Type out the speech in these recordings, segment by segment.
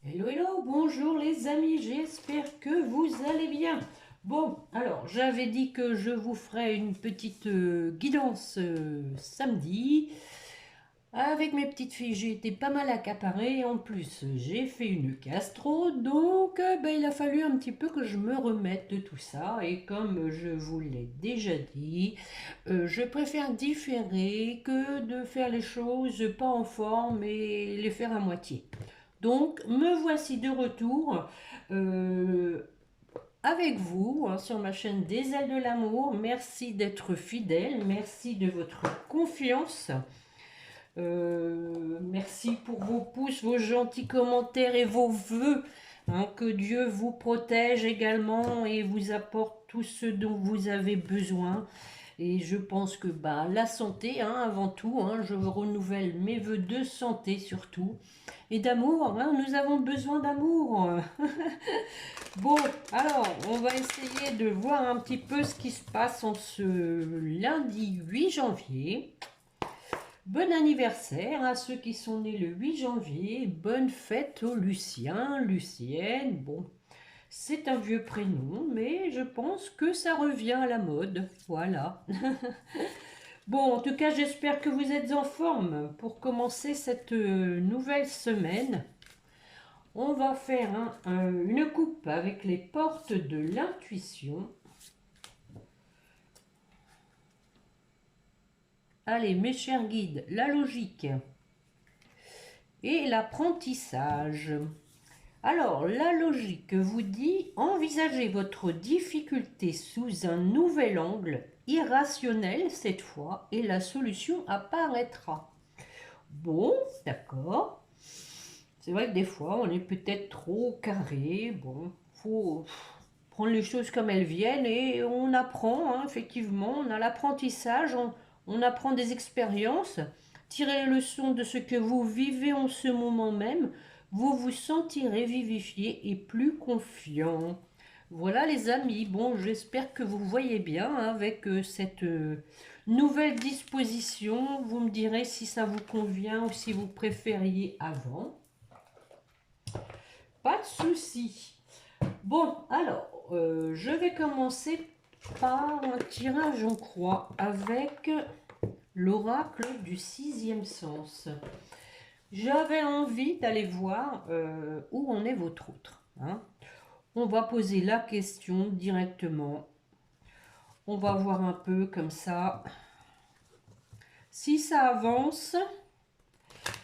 Hello, hello, bonjour les amis, j'espère que vous allez bien. Bon, alors j'avais dit que je vous ferais une petite guidance samedi. Avec mes petites filles, j'ai été pas mal accaparée. En plus, j'ai fait une gastro, donc il a fallu un petit peu que je me remette de tout ça. Et comme je vous l'ai déjà dit, je préfère différer que de faire les choses pas en forme et les faire à moitié. Donc, me voici de retour euh, avec vous hein, sur ma chaîne des ailes de l'amour. Merci d'être fidèle, merci de votre confiance. Merci pour vos pouces, vos gentils commentaires et vos vœux. Hein, que Dieu vous protège également et vous apporte tout ce dont vous avez besoin. Et je pense que la santé, hein, avant tout, hein, je renouvelle mes voeux de santé surtout. Et d'amour, hein, nous avons besoin d'amour. Bon, alors, on va essayer de voir un petit peu ce qui se passe en ce lundi 8 janvier. Bon anniversaire à ceux qui sont nés le 8 janvier. Bonne fête aux Luciens, Lucienne. Bon, c'est un vieux prénom, mais je pense que ça revient à la mode. Voilà. Bon, en tout cas, j'espère que vous êtes en forme pour commencer cette nouvelle semaine. On va faire une coupe avec les portes de l'intuition. Allez, mes chers guides, la logique et l'apprentissage. Alors, la logique vous dit envisagez votre difficulté sous un nouvel angle, irrationnel cette fois, et la solution apparaîtra. Bon, d'accord. C'est vrai que des fois, on est peut-être trop carré. Bon, faut prendre les choses comme elles viennent et on apprend, hein, effectivement, on a l'apprentissage, on apprend des expériences, tirez les leçons de ce que vous vivez en ce moment même, vous vous sentirez vivifié et plus confiant. Voilà les amis, bon j'espère que vous voyez bien hein, avec cette nouvelle disposition, vous me direz si ça vous convient ou si vous préfériez avant. Pas de souci. Bon, alors, je vais commencer par un tirage en croix avec l'oracle du sixième sens. J'avais envie d'aller voir où en est votre autre. Hein. On va poser la question directement. On va voir un peu comme ça. Si ça avance.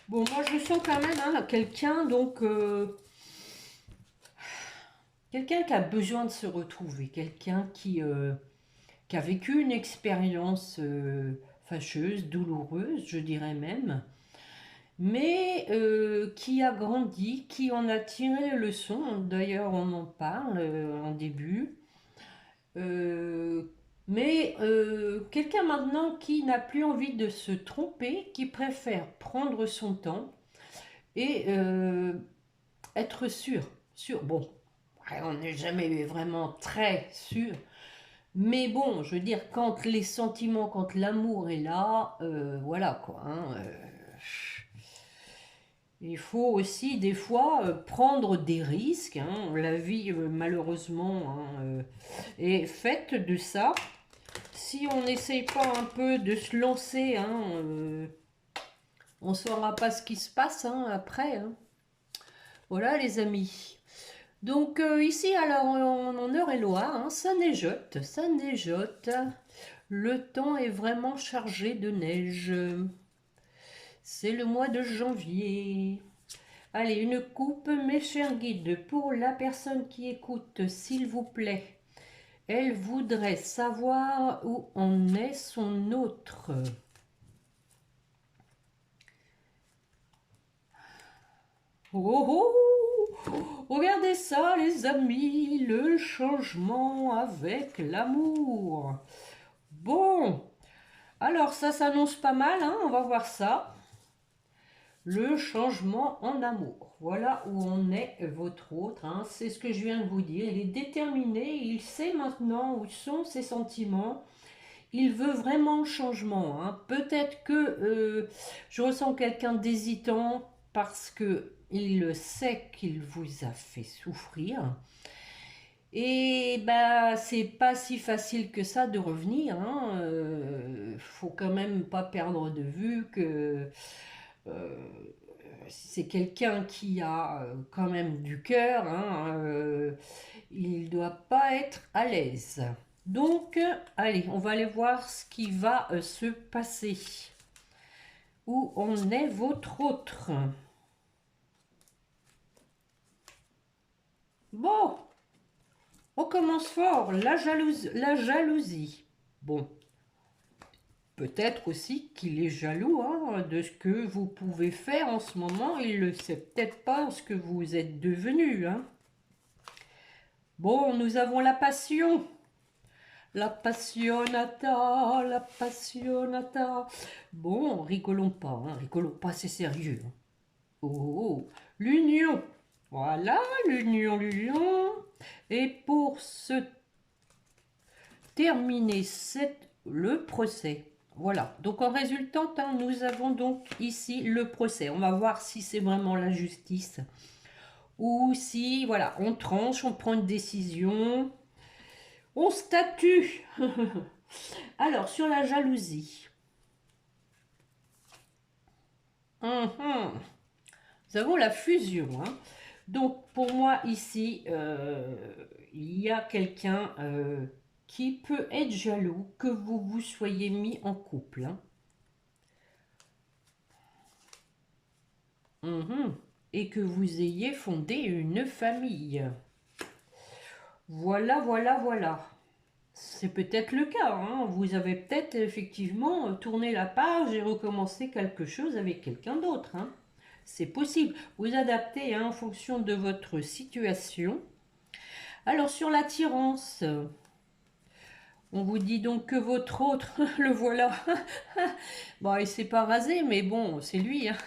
Bon, moi je sens quand même hein, quelqu'un donc quelqu'un qui a besoin de se retrouver, quelqu'un qui a vécu une expérience fâcheuse, douloureuse, je dirais même, mais qui a grandi, qui en a tiré les leçons. D'ailleurs, on en parle en début. Euh, mais quelqu'un maintenant qui n'a plus envie de se tromper, qui préfère prendre son temps et être sûr. Sûr. Bon, ouais, on n'est jamais vraiment très sûr. Mais bon, je veux dire, quand les sentiments, quand l'amour est là, voilà quoi. Hein, il faut aussi des fois prendre des risques. Hein, la vie, malheureusement, hein, est faite de ça. Si on n'essaye pas un peu de se lancer, hein, on ne saura pas ce qui se passe hein, après. Hein. Voilà les amis. Donc ici, alors en Eure-et-Loire, hein, ça neigeote, ça neigeote. Le temps est vraiment chargé de neige. C'est le mois de janvier. Allez, une coupe, mes chers guides, pour la personne qui écoute, s'il vous plaît. Elle voudrait savoir où en est son autre. Oh, oh, regardez ça, les amis, le changement avec l'amour. Bon, alors ça s'annonce pas mal, hein, on va voir ça. Le changement en amour. Voilà où on est votre autre. Hein. C'est ce que je viens de vous dire. Il est déterminé, il sait maintenant où sont ses sentiments. Il veut vraiment changement. Hein. Peut-être que je ressens quelqu'un d'hésitant parce que il sait qu'il vous a fait souffrir. Et bah, c'est pas si facile que ça de revenir, hein. Faut quand même pas perdre de vue que euh, c'est quelqu'un qui a quand même du cœur, hein, il doit pas être à l'aise. Donc, allez, on va aller voir ce qui va se passer. Où en est votre autre? Bon, on commence fort. La jalousie. Bon, peut-être aussi qu'il est jaloux, hein, de ce que vous pouvez faire en ce moment. Il ne sait peut-être pas ce que vous êtes devenu, hein. Bon, nous avons la passion. La passionata, la passionata. Bon, rigolons pas, hein, rigolons pas, c'est sérieux. Oh, oh, l'union. Voilà, l'union, l'union. Et pour se terminer le procès. Voilà, donc en résultante, hein, nous avons donc ici le procès. On va voir si c'est vraiment la justice ou si, voilà, on tranche, on prend une décision, on statue. Alors, sur la jalousie. Mhm. Nous avons la fusion, hein. Donc, pour moi, ici, il y a quelqu'un qui peut être jaloux que vous vous soyez mis en couple, hein. Mhm. Et que vous ayez fondé une famille. Voilà, voilà, voilà. C'est peut-être le cas, hein. Vous avez peut-être effectivement tourné la page et recommencé quelque chose avec quelqu'un d'autre, hein. C'est possible. Vous adaptez, hein, en fonction de votre situation. Alors sur l'attirance, on vous dit donc que votre autre, le voilà. Bon, il s'est pas rasé, mais bon, c'est lui, hein.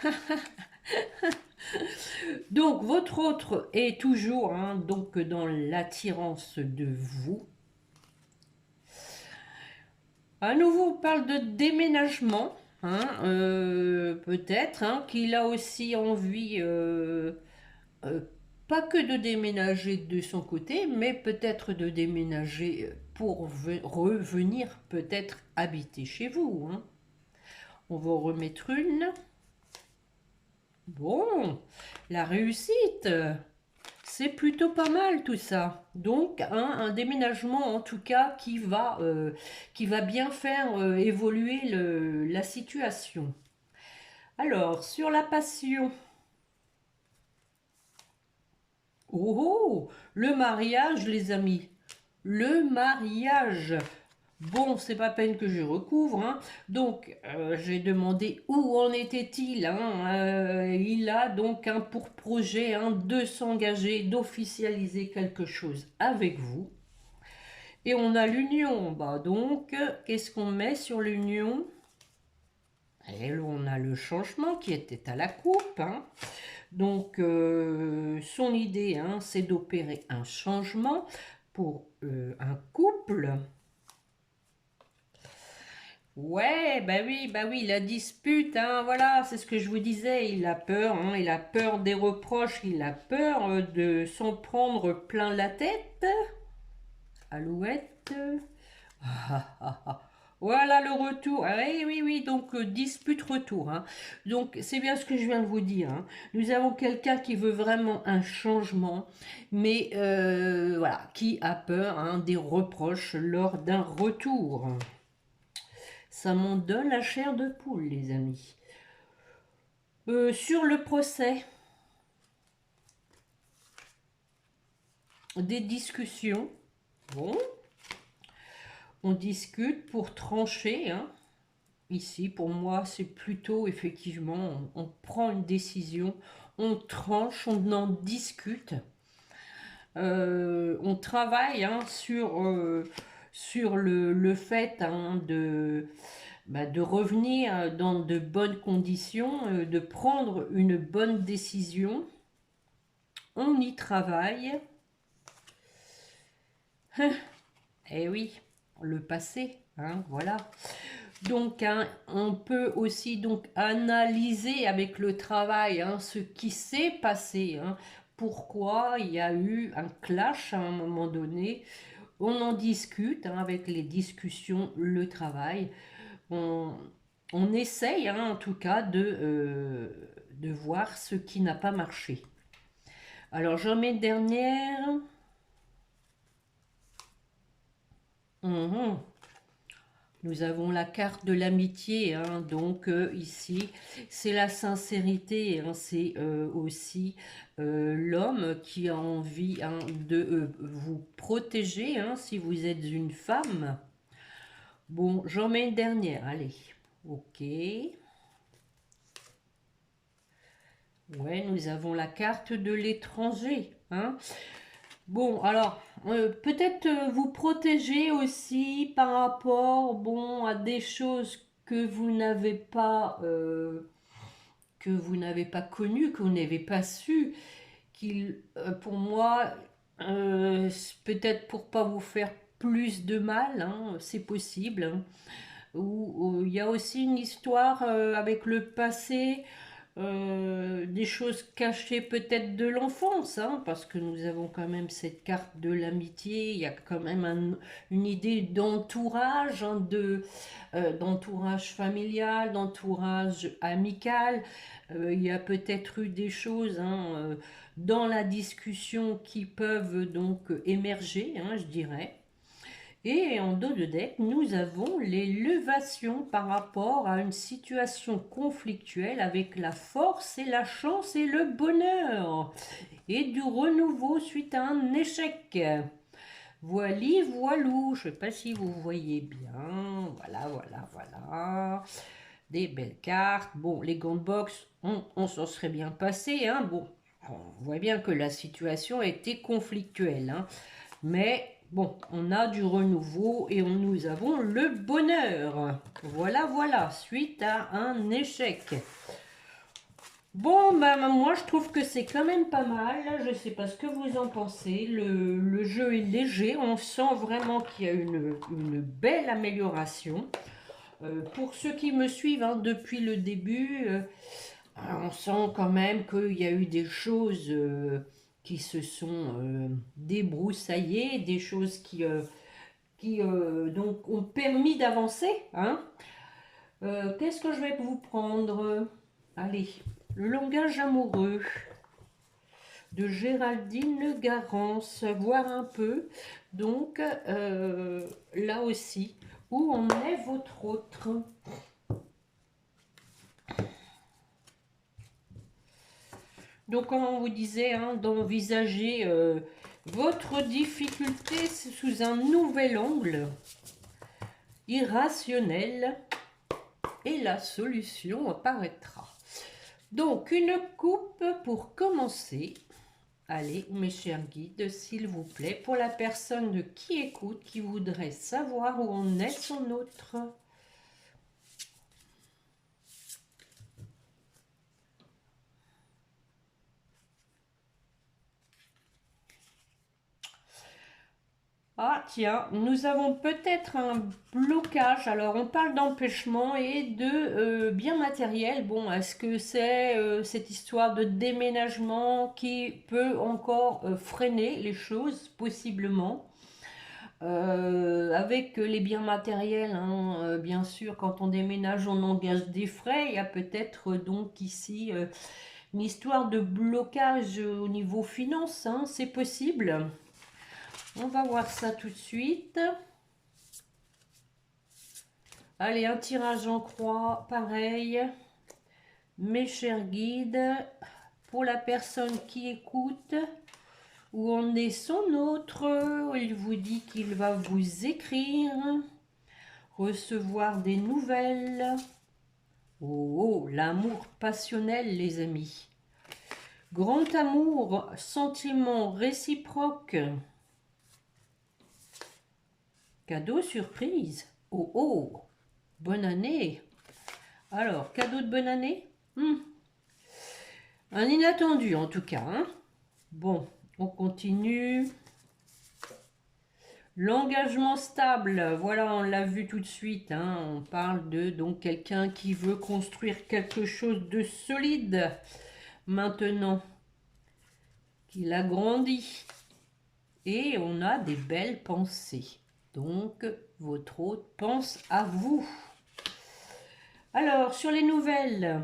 Donc votre autre est toujours, hein, donc dans l'attirance de vous. À nouveau, on parle de déménagement, hein, peut-être, hein, qu'il a aussi envie, euh, pas que de déménager de son côté, mais peut-être de déménager pour revenir peut-être habiter chez vous, hein. On va en remettre une. Bon, la réussite, c'est plutôt pas mal tout ça. Donc, hein, un déménagement en tout cas qui va bien faire évoluer la situation. Alors, sur la passion. Oh, oh, le mariage, les amis. Le mariage. Bon, c'est pas peine que je recouvre, hein. Donc, j'ai demandé où en était-il, hein. Il a donc un pour projet, hein, de s'engager, d'officialiser quelque chose avec vous. Et on a l'union. Bah donc, qu'est-ce qu'on met sur l'union? Et là, on a le changement qui était à la coupe, hein. Donc, son idée, hein, c'est d'opérer un changement pour un couple. Ouais, bah oui, la dispute, hein, voilà, c'est ce que je vous disais, il a peur, hein, il a peur des reproches, il a peur de s'en prendre plein la tête. Alouette. Ah, ah, ah. Voilà le retour. Ah, oui, oui, oui, donc dispute retour, hein. Donc c'est bien ce que je viens de vous dire, hein. Nous avons quelqu'un qui veut vraiment un changement, mais voilà, qui a peur, hein, des reproches lors d'un retour. Ça m'en donne la chair de poule, les amis. Sur le procès, des discussions. Bon, on discute pour trancher, hein. Ici, pour moi, c'est plutôt, effectivement, on prend une décision, on tranche, on en discute. On travaille, hein, sur le fait, hein, de revenir dans de bonnes conditions, de prendre une bonne décision. On y travaille. Eh oui, le passé, hein, voilà. Donc, hein, on peut aussi donc analyser avec le travail hein, ce qui s'est passé, hein, pourquoi il y a eu un clash à un moment donné. On en discute hein, avec les discussions, le travail. On, on essaye hein, en tout cas de voir ce qui n'a pas marché. Alors, j'en mets une dernière. Mhm. Nous avons la carte de l'amitié, hein, donc ici, c'est la sincérité, hein, c'est aussi l'homme qui a envie hein, de vous protéger, hein, si vous êtes une femme. Bon, j'en mets une dernière, allez. Ok. Ouais, nous avons la carte de l'étranger, hein. Bon, alors, peut-être vous protéger aussi par rapport, bon, à des choses que vous n'avez pas connues, que vous n'avez pas su, pour moi, peut-être pour pas vous faire plus de mal, hein, c'est possible, hein. Ou il y a aussi une histoire avec le passé des choses cachées peut-être de l'enfance, hein, parce que nous avons quand même cette carte de l'amitié, il y a quand même une idée d'entourage, hein, d'entourage familial, d'entourage amical. Il y a peut-être eu des choses hein, dans la discussion qui peuvent donc émerger, hein, je dirais. Et en dos de deck, nous avons l'élévation par rapport à une situation conflictuelle avec la force et la chance et le bonheur. Et du renouveau suite à un échec. Voili, voilou. Je ne sais pas si vous voyez bien. Voilà, voilà, voilà. Des belles cartes. Bon, les gants de boxe, on s'en serait bien passé. Hein. Bon, on voit bien que la situation était conflictuelle. Hein. Mais bon, on a du renouveau et nous avons le bonheur. Voilà, voilà, suite à un échec. Bon, ben moi je trouve que c'est quand même pas mal. Je sais pas ce que vous en pensez. Le jeu est léger. On sent vraiment qu'il y a une belle amélioration. Pour ceux qui me suivent hein, depuis le début, on sent quand même qu'il y a eu des choses qui se sont débroussaillées, des choses qui donc ont permis d'avancer. Hein. Qu'est-ce que je vais vous prendre? Allez, le langage amoureux de Géraldine Garance, voir un peu. Donc, là aussi, où en est votre autre? Donc, comme on vous disait, hein, d'envisager votre difficulté sous un nouvel angle, irrationnel, et la solution apparaîtra. Donc, une coupe pour commencer. Allez, mes chers guides, s'il vous plaît, pour la personne qui écoute, qui voudrait savoir où en est son autre. Ah tiens, nous avons peut-être un blocage. Alors on parle d'empêchement et de biens matériels. Bon, est-ce que c'est cette histoire de déménagement qui peut encore freiner les choses, possiblement? Avec les biens matériels, hein, bien sûr, quand on déménage, on engage des frais. Il y a peut-être donc ici une histoire de blocage au niveau finance, hein, c'est possible. On va voir ça tout de suite. Allez, un tirage en croix, pareil. Mes chers guides, pour la personne qui écoute, où en est son autre? Il vous dit qu'il va vous écrire, recevoir des nouvelles. Oh, oh, l'amour passionnel, les amis. Grand amour, sentiment réciproque. Cadeau surprise. Oh, oh, bonne année. Alors, cadeau de bonne année? Un inattendu en tout cas. Hein. Bon, on continue. L'engagement stable, voilà, on l'a vu tout de suite, hein, on parle de donc quelqu'un qui veut construire quelque chose de solide maintenant, qu'il a grandi. Et on a des belles pensées. Donc, votre hôte pense à vous. Alors, sur les nouvelles,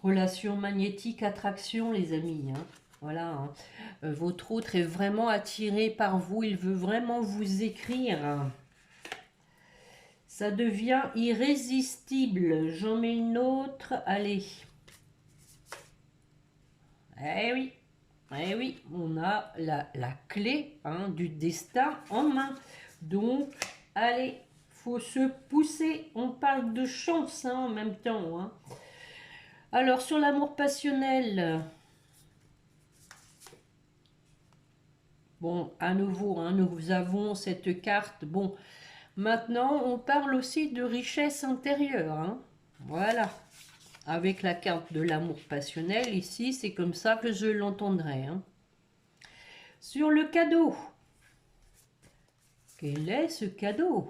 relation magnétique, attraction, les amis. Hein. Voilà. Hein. Votre autre est vraiment attiré par vous. Il veut vraiment vous écrire. Ça devient irrésistible. J'en mets une autre. Allez. Eh oui. Eh oui, on a la clé hein, du destin en main. Donc, allez, faut se pousser. On parle de chance hein, en même temps. Hein. Alors, sur l'amour passionnel, bon, à nouveau, hein, nous avons cette carte. Bon, maintenant, on parle aussi de richesse intérieure. Hein. Voilà. Avec la carte de l'amour passionnel, ici, c'est comme ça que je l'entendrai. Hein. Sur le cadeau. Quel est ce cadeau?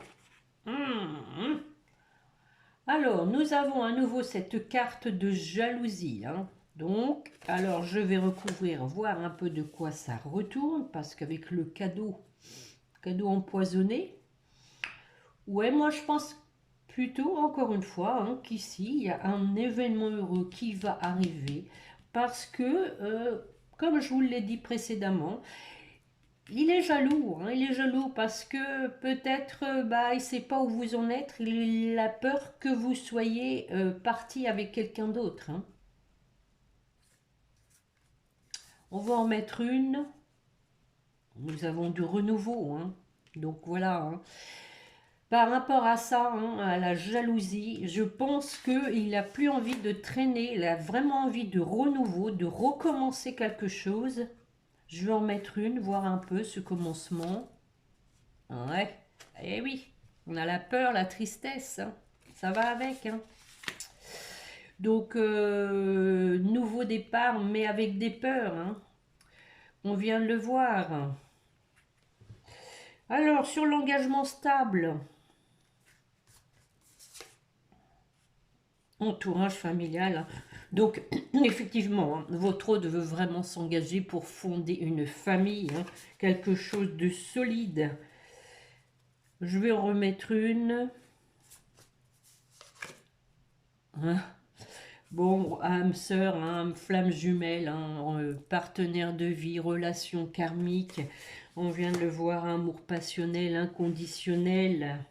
Alors, nous avons à nouveau cette carte de jalousie. Hein. Donc, alors je vais recouvrir, voir un peu de quoi ça retourne, parce qu'avec le cadeau empoisonné, ouais, moi je pense plutôt, encore une fois, hein, qu'ici, il y a un événement heureux qui va arriver, parce que, comme je vous l'ai dit précédemment, il est jaloux, hein, il est jaloux parce que peut-être bah, il ne sait pas où vous en êtes, il a peur que vous soyez parti avec quelqu'un d'autre. Hein. On va en mettre une, nous avons du renouveau, hein. Donc voilà. Hein. Par rapport à ça, hein, à la jalousie, je pense qu'il n'a plus envie de traîner, il a vraiment envie de renouveau, de recommencer quelque chose. Je vais en mettre une, voir un peu ce commencement. Ouais, eh oui, on a la peur, la tristesse, hein. Ça va avec. Hein. Donc, nouveau départ, mais avec des peurs. Hein. On vient de le voir. Alors, sur l'engagement stable, entourage familial. Hein. Donc, effectivement, hein, votre hôte veut vraiment s'engager pour fonder une famille, hein, quelque chose de solide. Je vais en remettre une. Hein. Bon, âme sœur, hein, flamme jumelle, hein, partenaire de vie, relation karmique. On vient de le voir, amour passionnel, inconditionnel.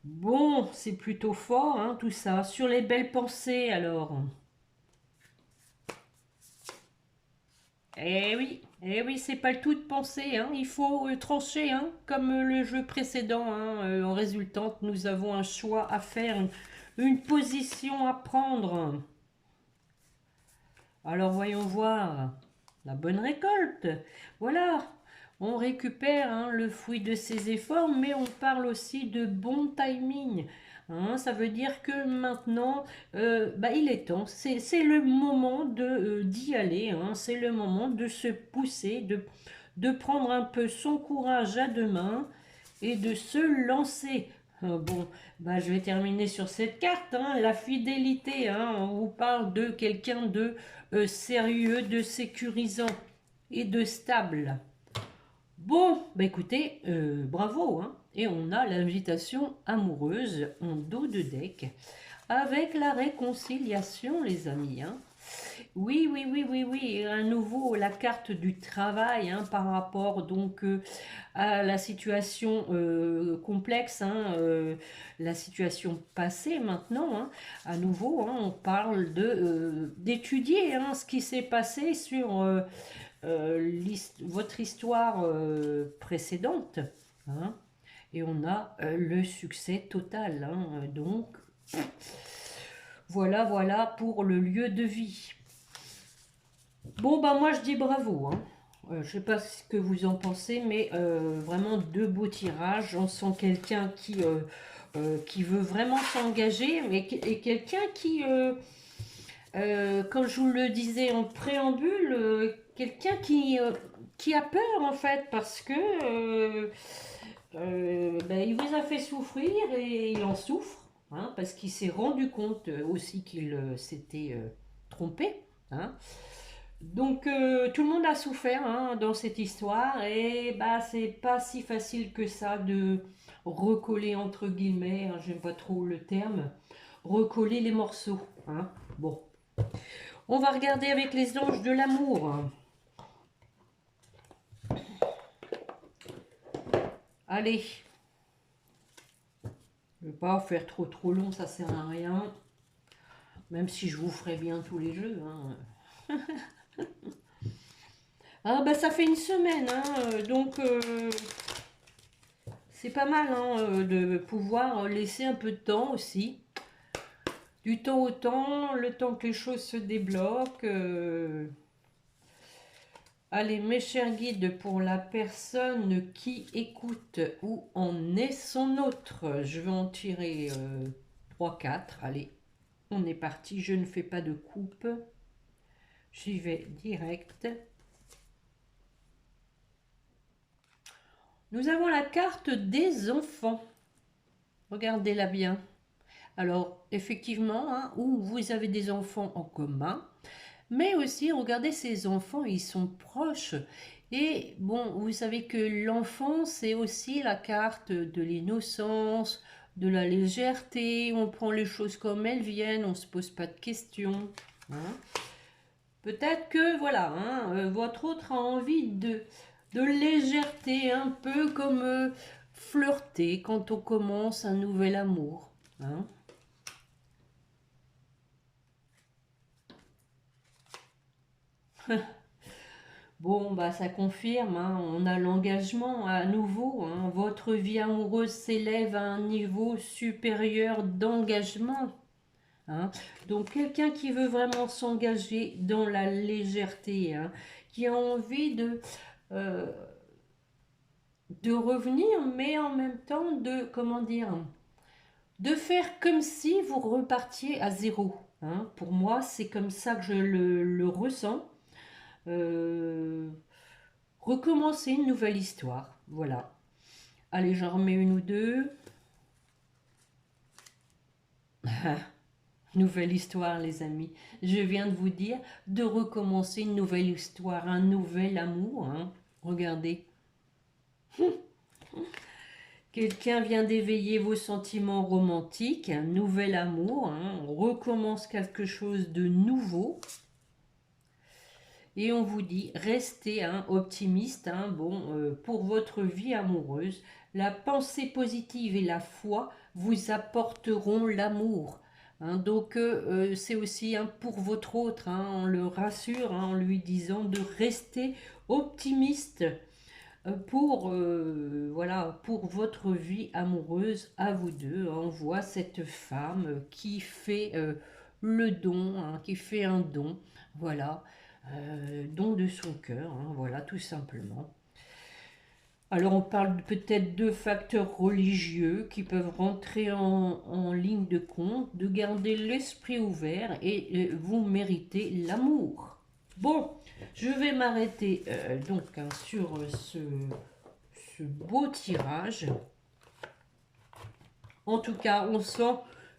Bon, c'est plutôt fort, hein, tout ça. Sur les belles pensées, alors. Eh oui, c'est pas le tout de penser, hein. Il faut trancher, hein, comme le jeu précédent. Hein, en résultante, nous avons un choix à faire, une position à prendre. Alors voyons voir la bonne récolte. Voilà, on récupère hein, le fruit de ses efforts, mais on parle aussi de bon timing. Hein, ça veut dire que maintenant, bah, il est temps, c'est le moment d'y aller, hein, c'est le moment de se pousser, de prendre un peu son courage à deux mains et de se lancer. Bon, bah, je vais terminer sur cette carte, hein, la fidélité. Hein, on vous parle de quelqu'un de sérieux, de sécurisant et de stable. Bon, bah écoutez, bravo. Hein, et on a l'invitation amoureuse en dos de deck avec la réconciliation, les amis. Hein. Oui, oui, oui, oui, oui. À nouveau, la carte du travail hein, par rapport donc à la situation complexe, hein, la situation passée maintenant. Hein. À nouveau, hein, on parle d'étudier hein, ce qui s'est passé sur votre histoire précédente. Hein. Et on a le succès total. Hein. Donc, voilà, voilà pour le lieu de vie. Bon, bah moi je dis bravo. Hein. Je sais pas ce que vous en pensez, mais vraiment deux beaux tirages. On sent quelqu'un qui veut vraiment s'engager, mais et quelqu'un Comme je vous le disais en préambule, quelqu'un qui a peur en fait parce que ben, il vous a fait souffrir et il en souffre, hein, parce qu'il s'est rendu compte aussi qu'il s'était trompé. Hein. Donc tout le monde a souffert hein, dans cette histoire et bah c'est pas si facile que ça de recoller entre guillemets, hein, j'aime pas trop le terme, recoller les morceaux. Hein. Bon, on va regarder avec les anges de l'amour. Allez, je ne vais pas faire trop long, ça sert à rien. Même si je vous ferai bien tous les jeux. Hein. Ah bah ça fait une semaine, hein, donc c'est pas mal hein, de pouvoir laisser un peu de temps aussi. Du temps au temps, le temps que les choses se débloquent. Allez, mes chers guides, pour la personne qui écoute, où en est son autre? Je vais en tirer 3-4. Allez, on est parti. Je ne fais pas de coupe. J'y vais direct. Nous avons la carte des enfants. Regardez-la bien. Alors, effectivement, hein, où vous avez des enfants en commun, mais aussi, regardez, ces enfants, ils sont proches. Et bon, vous savez que l'enfant, c'est aussi la carte de l'innocence, de la légèreté. On prend les choses comme elles viennent, on ne se pose pas de questions. Hein. Peut-être que, voilà, hein, votre autre a envie de légèreté, un peu comme flirter quand on commence un nouvel amour. Hein. Bon, bah ça confirme, hein, on a l'engagement à nouveau. Hein, votre vie amoureuse s'élève à un niveau supérieur d'engagement. Hein. Donc quelqu'un qui veut vraiment s'engager dans la légèreté, hein, qui a envie euh, de revenir, mais en même temps de, comment dire, de faire comme si vous repartiez à zéro. Hein. Pour moi, c'est comme ça que je le ressens. Euh, recommencer une nouvelle histoire. Voilà. Allez, j'en remets une ou deux. Nouvelle histoire, les amis. Je viens de vous dire de recommencer une nouvelle histoire, un nouvel amour. Hein. Regardez. Quelqu'un vient d'éveiller vos sentiments romantiques, un nouvel amour. Hein. On recommence quelque chose de nouveau. Et on vous dit, restez hein, optimiste hein, bon, pour votre vie amoureuse. La pensée positive et la foi vous apporteront l'amour. Hein, donc c'est aussi hein, pour votre autre, hein, on le rassure hein, en lui disant de rester optimiste pour, voilà, pour votre vie amoureuse à vous deux. Hein. On voit cette femme qui fait le don, hein, qui fait un don, voilà, don de son cœur, hein, voilà, tout simplement. Alors on parle peut-être de facteurs religieux qui peuvent rentrer en ligne de compte, de garder l'esprit ouvert et vous méritez l'amour. Bon, je vais m'arrêter donc hein, sur ce beau tirage. En tout cas, on sent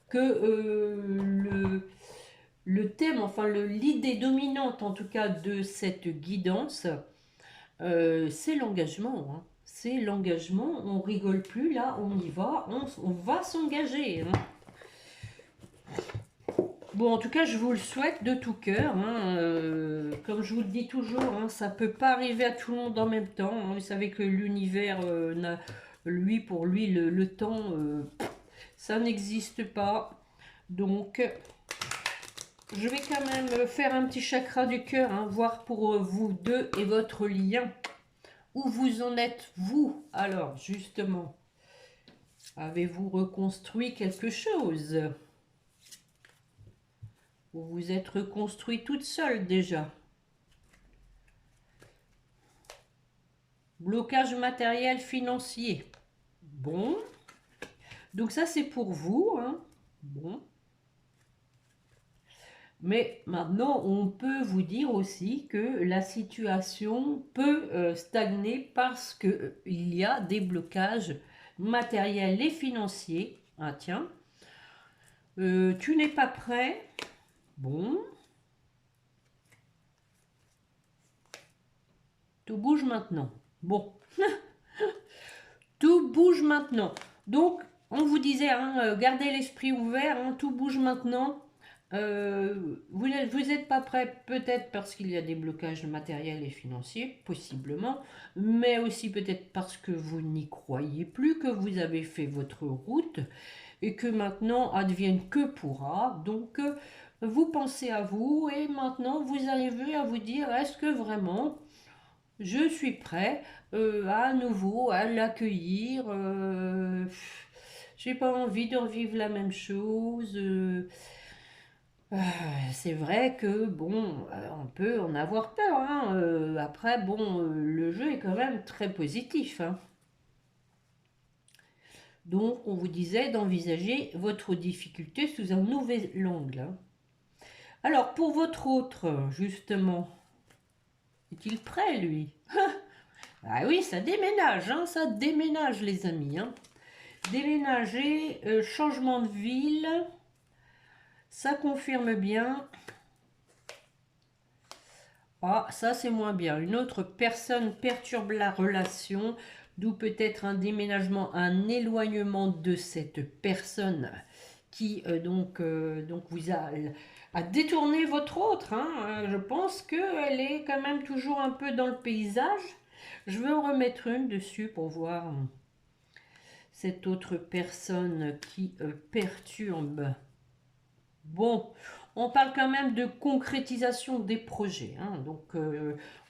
que le thème, enfin l'idée dominante en tout cas de cette guidance, c'est l'engagement. Hein. C'est l'engagement, on rigole plus, là on y va, on va s'engager. Hein. Bon, en tout cas, je vous le souhaite de tout cœur. Hein, comme je vous le dis toujours, hein, ça ne peut pas arriver à tout le monde en même temps. Hein. Vous savez que l'univers, pour lui, le temps, ça n'existe pas. Donc, je vais quand même faire un petit chakra du cœur, hein, voir pour vous deux et votre lien. Où vous en êtes, vous? Alors, justement, avez-vous reconstruit quelque chose? Vous vous êtes reconstruit toute seule déjà? Blocage matériel financier. Bon. Donc ça, c'est pour vous. Hein. Bon. Mais maintenant, on peut vous dire aussi que la situation peut stagner parce que il y a des blocages matériels et financiers. Ah tiens, tu n'es pas prêt? Bon, tout bouge maintenant. Bon, tout bouge maintenant. Donc, on vous disait, hein, gardez l'esprit ouvert, hein, tout bouge maintenant. Vous n'êtes pas prêt, peut-être parce qu'il y a des blocages matériels et financiers, possiblement, mais aussi peut-être parce que vous n'y croyez plus, que vous avez fait votre route et que maintenant advienne que pourra. Donc, vous pensez à vous et maintenant vous arrivez à vous dire, est-ce que vraiment je suis prêt à nouveau à l'accueillir. J'ai pas envie de revivre la même chose. C'est vrai que bon, on peut en avoir peur, hein. Après, bon, le jeu est quand même très positif, hein. Donc, on vous disait d'envisager votre difficulté sous un nouvel angle, hein. Alors, pour votre autre, justement, est-il prêt, lui? Ah oui, ça déménage, hein, ça déménage, les amis, hein. Déménager, changement de ville, ça confirme bien. Ah, ça c'est moins bien. Une autre personne perturbe la relation, d'où peut-être un déménagement, un éloignement de cette personne qui donc vous a détourné votre autre, hein. Je pense qu'elle est quand même toujours un peu dans le paysage. Je vais en remettre une dessus pour voir cette autre personne qui perturbe. Bon, on parle quand même de concrétisation des projets, hein. Donc,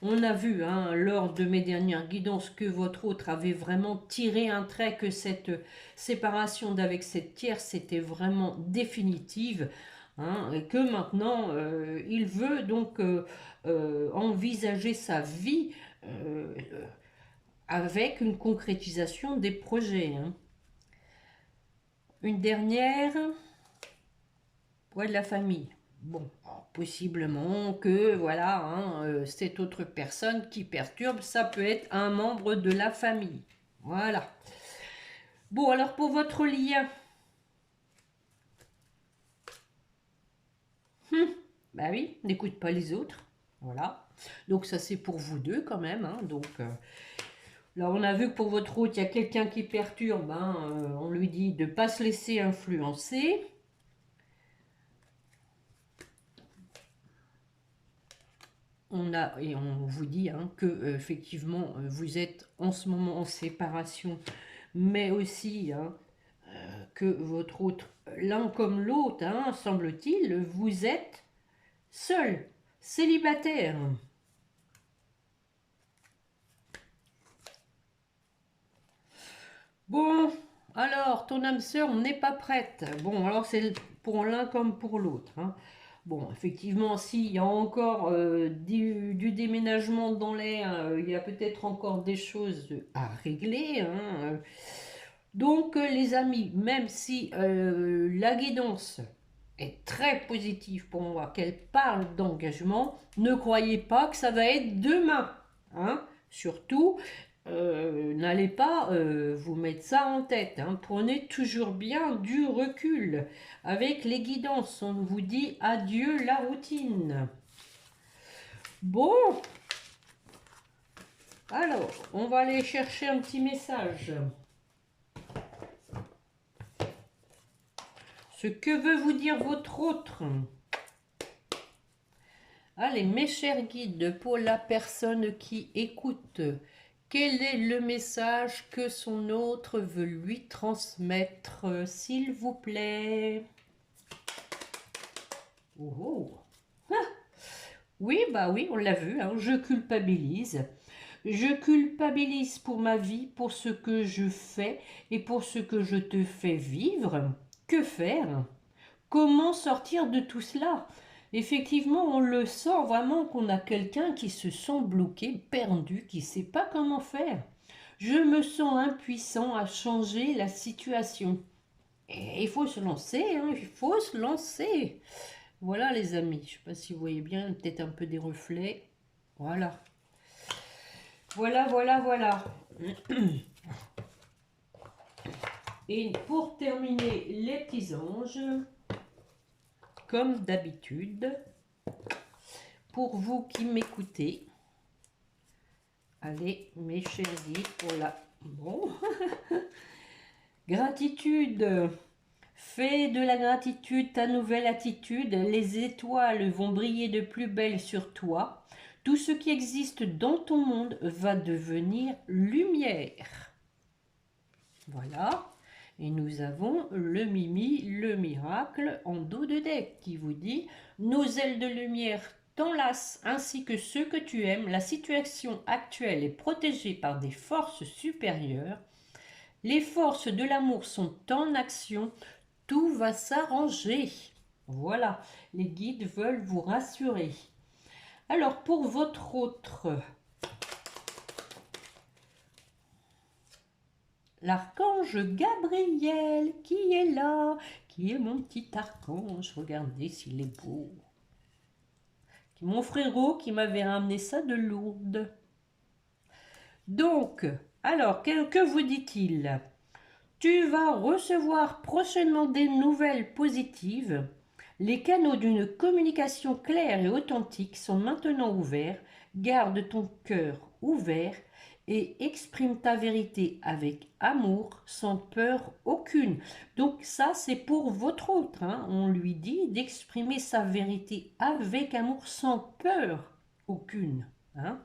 on a vu, hein, lors de mes dernières guidances que votre autre avait vraiment tiré un trait, que cette séparation d'avec cette tierce c'était vraiment définitive, hein, et que maintenant il veut donc envisager sa vie avec une concrétisation des projets, hein. Une dernière. Ouais, de la famille. Bon, possiblement que, voilà, hein, cette autre personne qui perturbe, ça peut être un membre de la famille. Voilà. Bon, alors pour votre lien, bah oui, n'écoute pas les autres. Voilà. Donc ça c'est pour vous deux quand même, hein. Donc là on a vu que pour votre autre, il y a quelqu'un qui perturbe, hein, on lui dit de ne pas se laisser influencer. Et on vous dit, hein, que effectivement vous êtes en ce moment en séparation, mais aussi, hein, que votre autre, l'un comme l'autre, hein, semble-t-il, vous êtes seul, célibataire. Bon, alors ton âme sœur n'est pas prête. Bon, alors c'est pour l'un comme pour l'autre, hein. Bon, effectivement, s'il y a encore du déménagement dans l'air, il y a peut-être encore des choses à régler, hein. Donc, les amis, même si la guidance est très positive pour moi, qu'elle parle d'engagement, ne croyez pas que ça va être demain, hein. Surtout, n'allez pas vous mettre ça en tête, hein. Prenez toujours bien du recul. Avec les guidances, on vous dit adieu la routine. Bon, alors, on va aller chercher un petit message. Ce que veut vous dire votre autre? Allez, mes chers guides, pour la personne qui écoute, quel est le message que son autre veut lui transmettre, s'il vous plaît? Oh, oh. Ah. Oui, bah oui, on l'a vu, hein, je culpabilise. Je culpabilise pour ma vie, pour ce que je fais et pour ce que je te fais vivre. Que faire? Comment sortir de tout cela? Effectivement, on le sent vraiment qu'on a quelqu'un qui se sent bloqué, perdu, qui ne sait pas comment faire. Je me sens impuissant à changer la situation. Et il faut se lancer, hein, il faut se lancer. Voilà les amis, je ne sais pas si vous voyez bien, peut-être un peu des reflets. Voilà. Voilà, voilà, voilà. Et pour terminer les petits anges, comme d'habitude, pour vous qui m'écoutez, allez mes chéris, voilà. Bon. Gratitude. Fais de la gratitude ta nouvelle attitude, les étoiles vont briller de plus belle sur toi. Tout ce qui existe dans ton monde va devenir lumière. Voilà. Et nous avons le Mimi, le miracle en dos de deck qui vous dit « Nos ailes de lumière t'enlacent ainsi que ceux que tu aimes. La situation actuelle est protégée par des forces supérieures. Les forces de l'amour sont en action. Tout va s'arranger. » Voilà, les guides veulent vous rassurer. Alors, pour votre autre, l'archange Gabriel, qui est là, qui est mon petit archange, regardez s'il est beau. Mon frérot qui m'avait ramené ça de Lourdes. Donc, alors, que vous dit-il ? Tu vas recevoir prochainement des nouvelles positives. Les canaux d'une communication claire et authentique sont maintenant ouverts. Garde ton cœur ouvert et exprime ta vérité avec amour, sans peur aucune. Donc ça, c'est pour votre autre. Hein. On lui dit d'exprimer sa vérité avec amour, sans peur aucune. Hein.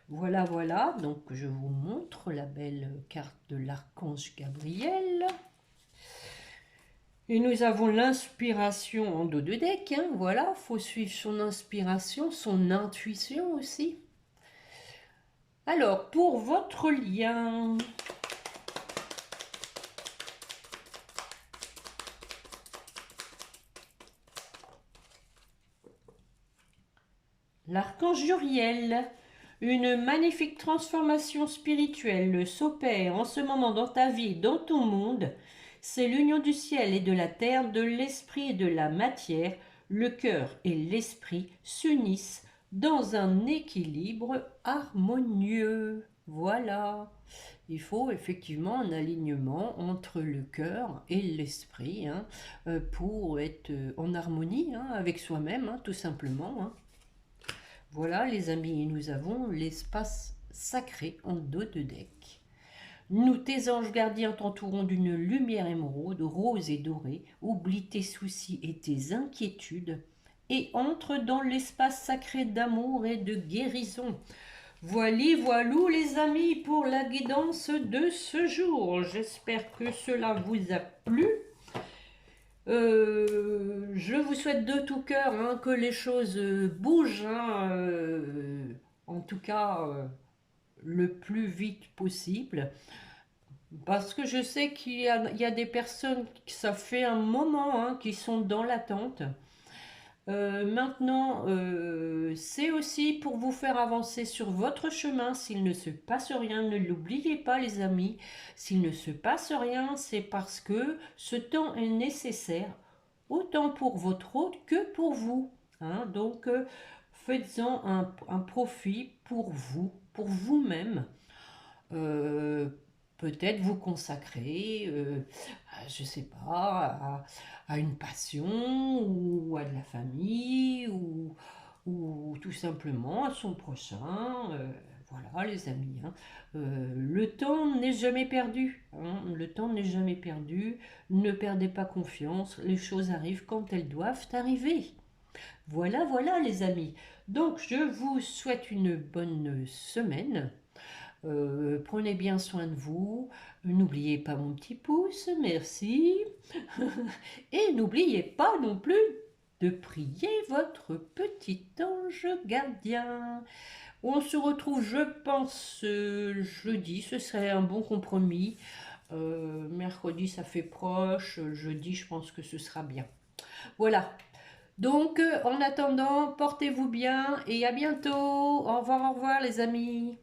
Voilà, voilà, donc je vous montre la belle carte de l'archange Gabriel. Et nous avons l'inspiration en dos de deck, hein, voilà, il faut suivre son inspiration, son intuition aussi. Alors, pour votre lien, l'archange Uriel, une magnifique transformation spirituelle s'opère en ce moment dans ta vie, dans ton monde. C'est l'union du ciel et de la terre, de l'esprit et de la matière. Le cœur et l'esprit s'unissent dans un équilibre harmonieux. Voilà. Il faut effectivement un alignement entre le cœur et l'esprit hein, pour être en harmonie hein, avec soi-même, hein, tout simplement. Hein. Voilà les amis, nous avons l'espace sacré en dos de deck. Nous, tes anges gardiens, t'entourons d'une lumière émeraude, rose et dorée. Oublie tes soucis et tes inquiétudes et entre dans l'espace sacré d'amour et de guérison. Voilou les amis pour la guidance de ce jour. J'espère que cela vous a plu. Je vous souhaite de tout cœur hein, que les choses bougent, hein, en tout cas le plus vite possible. Parce que je sais qu'il y a des personnes, ça fait un moment hein, qui sont dans l'attente. Maintenant, c'est aussi pour vous faire avancer sur votre chemin. S'il ne se passe rien, ne l'oubliez pas les amis. S'il ne se passe rien, c'est parce que ce temps est nécessaire, autant pour votre hôte que pour vous. Hein. Donc, faites-en un profit pour vous, pour vous-même. Peut-être vous consacrer, je ne sais pas, à une passion ou à de la famille ou tout simplement à son prochain. Voilà les amis. Hein. Le temps n'est jamais perdu. Hein. Le temps n'est jamais perdu. Ne perdez pas confiance. Les choses arrivent quand elles doivent arriver. Voilà, voilà les amis. Donc je vous souhaite une bonne semaine. Prenez bien soin de vous. N'oubliez pas mon petit pouce, merci. Et n'oubliez pas non plus de prier votre petit ange gardien. On se retrouve, je pense, jeudi, ce serait un bon compromis. Mercredi, ça fait proche. Jeudi, je pense que ce sera bien. Voilà. Donc, en attendant, portez-vous bien et à bientôt. Au revoir les amis.